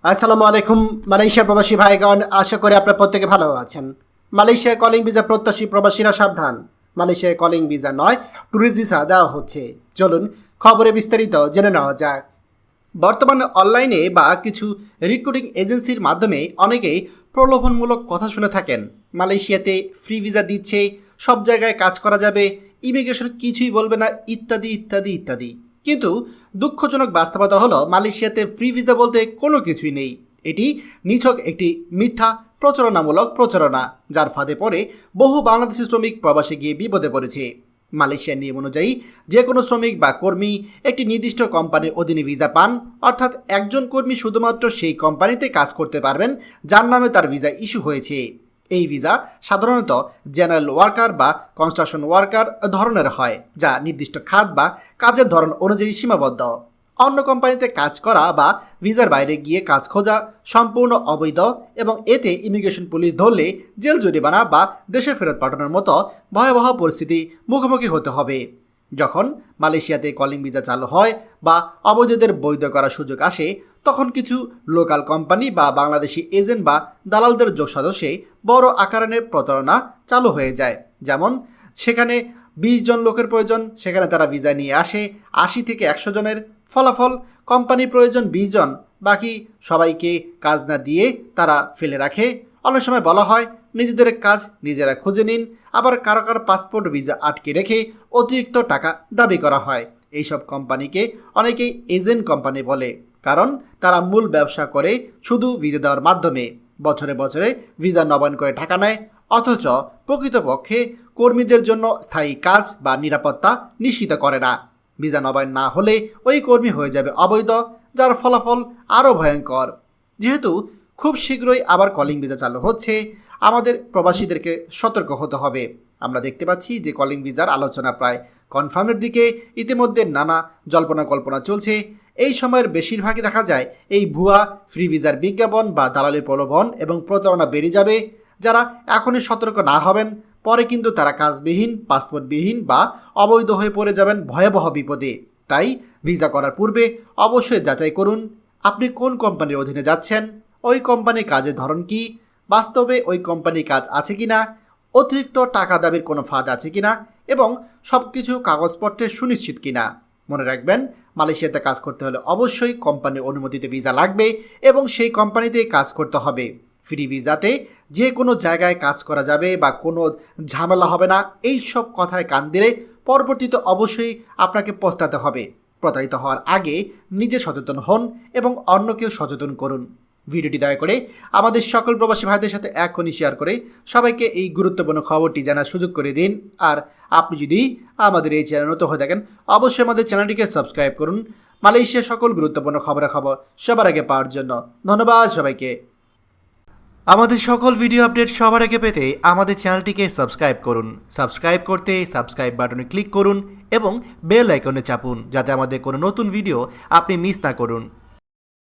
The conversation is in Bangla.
আসসালামু আলাইকুম মালয়েশিয়ার প্রবাসী ভাইগণ, আশা করি আপনারা প্রত্যেকে ভালো আছেন। মালয়েশিয়ায় কলিং ভিসা প্রত্যাশী প্রবাসীরা সাবধান, মালয়েশিয়ায় কলিং ভিসা নয় ট্যুরিস্ট ভিসা দেওয়া হচ্ছে। চলুন খবরে বিস্তারিত জেনে নেওয়া যাক। বর্তমানে অনলাইনে বা কিছু রিক্রুটিং এজেন্সির মাধ্যমে অনেকেই প্রলোভনমূলক কথা শুনে থাকেন। মালয়েশিয়াতে ফ্রি ভিসা দিচ্ছে, সব জায়গায় কাজ করা যাবে, ইমিগ্রেশন কিছুই বলবে না, ইত্যাদি ইত্যাদি ইত্যাদি। কিন্তু দুঃখজনক বাস্তবতা হলো মালয়েশিয়াতে ফ্রি ভিসা বলতে কোনো কিছুই নেই। এটি নিছক একটি মিথ্যা প্রচারণামূলক প্রচারণা, যার ফাঁদে পড়ে বহু বাংলাদেশি শ্রমিক প্রবাসে গিয়ে বিপদে পড়েছে। মালয়েশিয়ার নিয়ম অনুযায়ী যে কোনো শ্রমিক বা কর্মী একটি নির্দিষ্ট কোম্পানির অধীনে ভিসা পান, অর্থাৎ একজন কর্মী শুধুমাত্র সেই কোম্পানিতে কাজ করতে পারবেন যার নামে তার ভিসা ইস্যু হয়েছে। এই ভিসা সাধারণত জেনারেল ওয়ার্কার বা কনস্ট্রাকশন ওয়ার্কার ধরনের হয়, যা নির্দিষ্ট খাত বা কাজের ধরন অনুযায়ী সীমাবদ্ধ। অন্য কোম্পানিতে কাজ করা বা ভিসার বাইরে গিয়ে কাজ খোঁজা সম্পূর্ণ অবৈধ এবং এতে ইমিগ্রেশন পুলিশ ধরলে জেল জরিমানা বা দেশে ফেরত পাঠানোর মতো ভয়াবহ পরিস্থিতি মুখোমুখি হতে হবে। যখন মালয়েশিয়াতে কলিং ভিসা চালু হয় বা অবৈধদের বৈধ করার সুযোগ আসে, তখন কিছু লোকাল কোম্পানি বা বাংলাদেশি এজেন্ট বা দালালদের যোগসাজশে বড় আকারের প্রতারণা চালু হয়ে যায়। যেমন সেখানে 20 জন লোকের প্রয়োজন, সেখানে তারা ভিসা নিয়ে আসে 80 থেকে 100 জনের। ফলাফল, কোম্পানি প্রয়োজন 20 জন, বাকি সবাইকে কাজ না দিয়ে তারা ফেলে রাখে। অনেক সময় বলা হয় নিজেদের কাজ নিজেরা খুঁজে নিন, আবার কারো কারো পাসপোর্ট ভিসা আটকে রেখে অতিরিক্ত টাকা দাবি করা হয়। এইসব কোম্পানিকে অনেকেই এজেন্ট কোম্পানি বলে, কারণ তারা মূল ব্যবসা করে শুধু ভিসা দেওয়ার মাধ্যমে। বছরে বছরে ভিসা নবায়ন করে টাকা নেয়, অথচ প্রকৃতপক্ষে কর্মীদের জন্য স্থায়ী কাজ বা নিরাপত্তা নিশ্চিত করে না। ভিসা নবায়ন না হলে ওই কর্মী হয়ে যাবে অবৈধ, যার ফলাফল আরও ভয়ঙ্কর। যেহেতু খুব শীঘ্রই আবার কলিং ভিসা চালু হচ্ছে, আমাদের প্রবাসীদেরকে সতর্ক হতে হবে। আমরা দেখতে পাচ্ছি যে কলিং ভিসার আলোচনা প্রায় কনফার্মের দিকে। ইতিমধ্যে নানা জল্পনা কল্পনা চলছে। এই সময়ের বেশিরভাগই দেখা যায় এই ভুয়া ফ্রি ভিসার বিজ্ঞাপন বা দালালের প্রলোভন এবং প্রতারণা বেড়ে যাবে। যারা এখনই সতর্ক না হবেন, পরে কিন্তু তারা কাজবিহীন, পাসপোর্টবিহীন বা অবৈধ হয়ে পড়ে যাবেন ভয়াবহ বিপদে। তাই ভিসা করার পূর্বে অবশ্যই যাচাই করুন আপনি কোন কোম্পানির অধীনে যাচ্ছেন, ওই কোম্পানির কাজের ধরন কী, বাস্তবে ওই কোম্পানির কাজ আছে কিনা, অতিরিক্ত টাকা দাবির কোনো ফাঁদ আছে কিনা এবং সব কিছু কাগজপত্রে সুনিশ্চিত কিনা। মনে রাখবেন, মালয়েশিয়াতে কাজ করতে হলে অবশ্যই কোম্পানির অনুমতিতে ভিসা লাগবে এবং সেই কোম্পানিতেই কাজ করতে হবে। ফ্রি ভিসাতে যে কোনো জায়গায় কাজ করা যাবে বা কোনো ঝামেলা হবে না, এই সব কথায় কান দিলে পরবর্তীতে অবশ্যই আপনাকে পস্তাতে হবে। প্রতারিত হওয়ার আগে নিজে সচেতন হন এবং অন্যকেও সচেতন করুন। ভিডিওটি দয়া করে আমাদের সকল প্রবাসী ভাইদের সাথে এখনই শেয়ার করে সবাইকে এই গুরুত্বপূর্ণ খবরটি জানার সুযোগ করে দিন। আর আপনি যদি আমাদের এই চ্যানেল নতুন হয়ে থাকেন, অবশ্যই আমাদের চ্যানেলটিকে সাবস্ক্রাইব করুন মালয়েশিয়ার সকল গুরুত্বপূর্ণ খবর সবার আগে পাওয়ার জন্য। ধন্যবাদ সবাইকে। আমাদের সকল ভিডিও আপডেট সবার আগে পেতে আমাদের চ্যানেলটিকে সাবস্ক্রাইব করুন। সাবস্ক্রাইব করতে সাবস্ক্রাইব বাটনে ক্লিক করুন এবং বেল আইকনে চাপুন, যাতে আমাদের কোনো নতুন ভিডিও আপনি মিস না করুন।